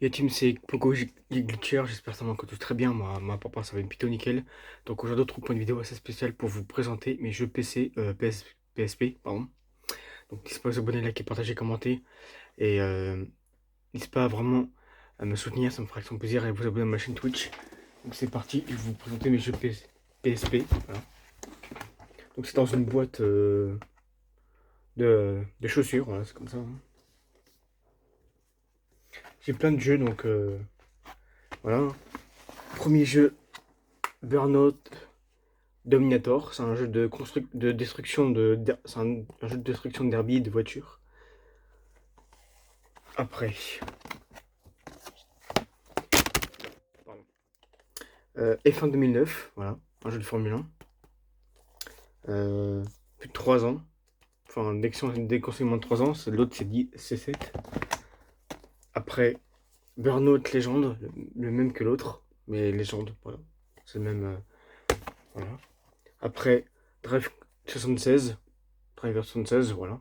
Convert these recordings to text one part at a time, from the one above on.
Yo team, c'est Pogo Glitcher, j'espère que ça va tous très bien, moi, ma papa ça va être plutôt nickel. Donc aujourd'hui on retrouve pour une vidéo assez spéciale pour vous présenter mes jeux PC, PSP, pardon. Donc n'hésitez pas à vous abonner, liker, partager, commenter. Et n'hésitez pas vraiment à me soutenir, ça me fera extrêmement plaisir, et à vous abonner à ma chaîne Twitch. Donc c'est parti, je vais vous présenter mes jeux PSP, voilà. Donc c'est dans une boîte de chaussures, voilà, c'est comme ça, hein. J'ai plein de jeux, donc voilà. Premier jeu, Burnout Dominator, c'est un jeu de destruction c'est un jeu de destruction de derby de voitures. Après, pardon. F1 2009, voilà, un jeu de Formule 1. Plus de 3 ans. Enfin, déconseillé moins de 3 ans, l'autre c'est 7. Après, Burnout Legend, le même que l'autre, mais Legend, voilà. C'est le même. Voilà. Après, Drive 76, Driver 76, voilà.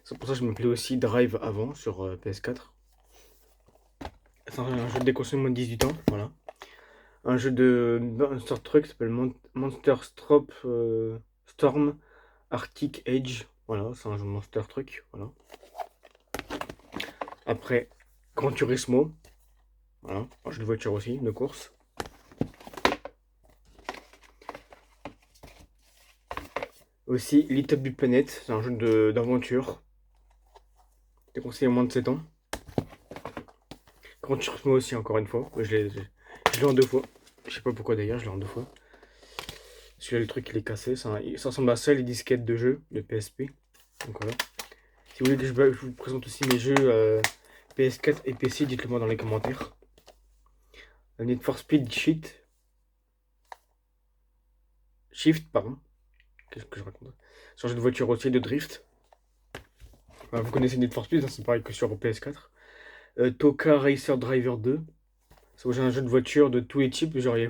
C'est pour ça que je m'appelais aussi Drive avant sur PS4. C'est un jeu de déconseillé moins de 18 ans, voilà. Un jeu de Monster Truck qui s'appelle Monster Storm Arctic Age. Voilà, c'est un jeu de Monster Truck, voilà. Après, Gran Turismo. Voilà, un jeu de voiture aussi, de course. Aussi, Little Big Planet, c'est un jeu d'aventure. Déconseillé à moins de 7 ans. Gran Turismo aussi, encore une fois. Je l'ai en 2 fois. Je sais pas pourquoi d'ailleurs, je l'ai en 2 fois. Celui-là, le truc, il est cassé. Ça ressemble à ça, les disquettes de jeux de PSP. Donc voilà. Si vous voulez que je vous présente aussi mes jeux PS4 et PC, dites-le moi dans les commentaires. Need for Speed Shift, pardon. Qu'est-ce que je raconte? C'est un jeu de voiture aussi, de drift. Voilà, vous connaissez Need for Speed, hein, c'est pareil que sur PS4. Toka Racer Driver 2. C'est un jeu de voiture de tous les types, genre il y a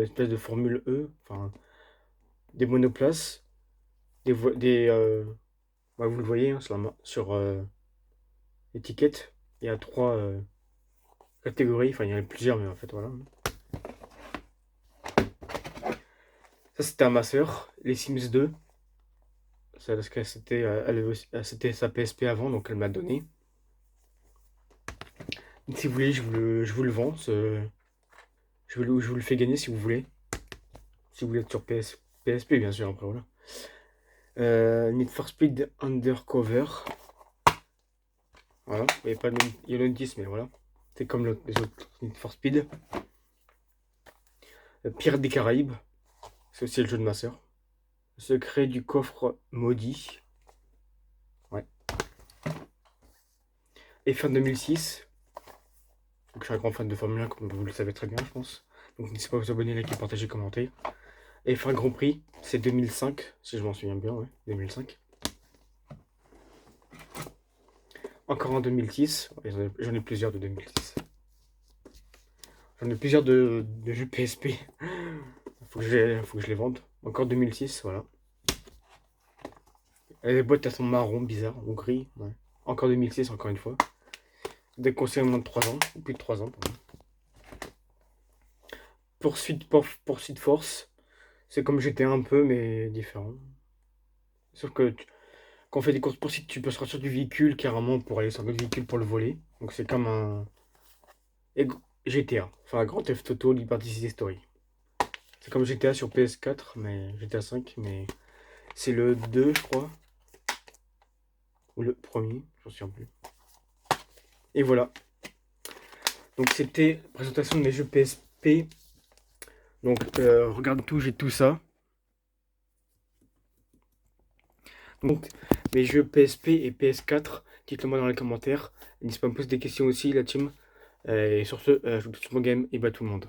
espèce de Formule E, enfin des monoplaces, bah, vous le voyez hein, sur l'étiquette, il y a 3 catégories, enfin il y en a plusieurs, mais en fait voilà. Ça c'était à ma soeur, les Sims 2. C'est parce que c'était sa PSP avant, donc elle m'a donné. Donc, si vous voulez, je vous le vends. Je vous le fais gagner si vous voulez. Si vous voulez être sur PSP, bien sûr, après voilà. Need for Speed Undercover. Voilà, il n'y a pas le même, il y a le 10, mais voilà. C'est comme les autres Need for Speed. Pirates des Caraïbes. C'est aussi le jeu de ma soeur. Secret du coffre maudit. Ouais. Et fin 2006. Donc, je suis un grand fan de Formule 1, comme vous le savez très bien, je pense. Donc n'hésitez pas à vous abonner, liker, partager, commenter. Et fin Grand Prix, c'est 2005, si je m'en souviens bien, ouais, 2005. Encore en 2006, j'en ai plusieurs de 2006. J'en ai plusieurs de jeux PSP. Faut que je les vende. Encore 2006, voilà. Et les boîtes, elles sont marron, bizarre, ou gris. Ouais. Encore 2006, encore une fois. Déconseillé moins de 3 ans, ou plus de 3 ans, pardon. Poursuite Force. C'est comme GTA un peu, mais différent. Sauf que quand on fait des courses poursuites, tu peux sortir du véhicule carrément pour aller sur le véhicule pour le voler. Donc c'est comme un GTA, enfin Grand Theft Auto Liberty City Story. C'est comme GTA sur PS4, mais GTA 5, mais c'est le 2, je crois. Ou le premier, j'en souviens plus. Et voilà. Donc c'était la présentation de mes jeux PSP. Donc regarde tout, j'ai tout ça. Donc mes jeux PSP et PS4, dites-le moi dans les commentaires. N'hésitez pas à me poser des questions aussi, la team. Et sur ce, je vous souhaite bon game et bah tout le monde.